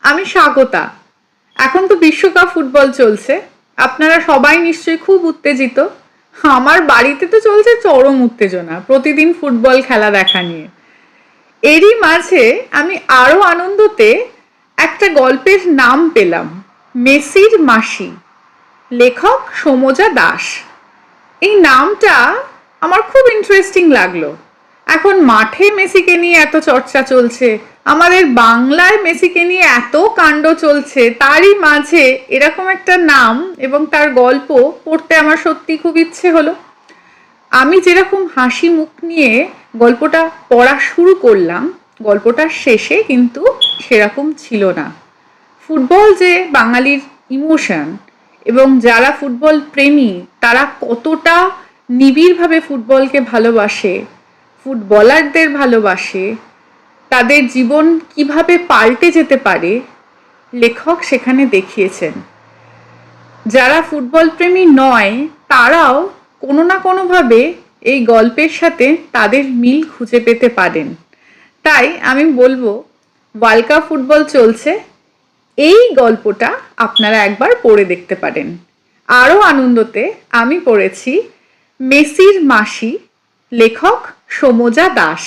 আমি স্বাগতা। এখন তো বিশ্বকাপ ফুটবল চলছে, আপনারা সবাই নিশ্চয়ই খুব উত্তেজিত। আমার বাড়িতে তো চলছে চরম উত্তেজনা, প্রতিদিন ফুটবল খেলা দেখা নিয়ে। এরই মাঝে আমি আরো আনন্দতে একটা গল্পের নাম পেলাম, মেসির মাসি, লেখক সমজা দাস। এই নামটা আমার খুব ইন্টারেস্টিং লাগলো। এখন মাঠে মেসিকে নিয়ে এত চর্চা চলছে, আমাদের বাংলায় মেসিকে নিয়ে এত কাণ্ড চলছে, তারই মাঝে এরকম একটা নাম এবং তার গল্প পড়তে আমার সত্যি খুব ইচ্ছে হলো। আমি যেরকম হাসি মুখ নিয়ে গল্পটা পড়া শুরু করলাম, গল্পটার শেষে কিন্তু সেরকম ছিল না। ফুটবল যে বাঙালির ইমোশন, এবং যারা ফুটবল প্রেমী তারা কতটা নিবিড়ভাবে ফুটবলকে ভালোবাসে, ফুটবলারদের ভালোবাসে, তাদের জীবন কিভাবে পাল্টে যেতে পারে, লেখক সেখানে দেখিয়েছেন। যারা ফুটবল প্রেমী নয় তারাও কোনো না কোনোভাবে এই গল্পের সাথে তাদের মিল খুঁজে পেতে পারেন। তাই আমি বলবো, ওয়ার্ল্ড কাপ ফুটবল চলছে, এই গল্পটা আপনারা একবার পড়ে দেখতে পারেন। আরও আনন্দতে আমি পড়েছি মেসির মাসি, লেখক সমজা দাস।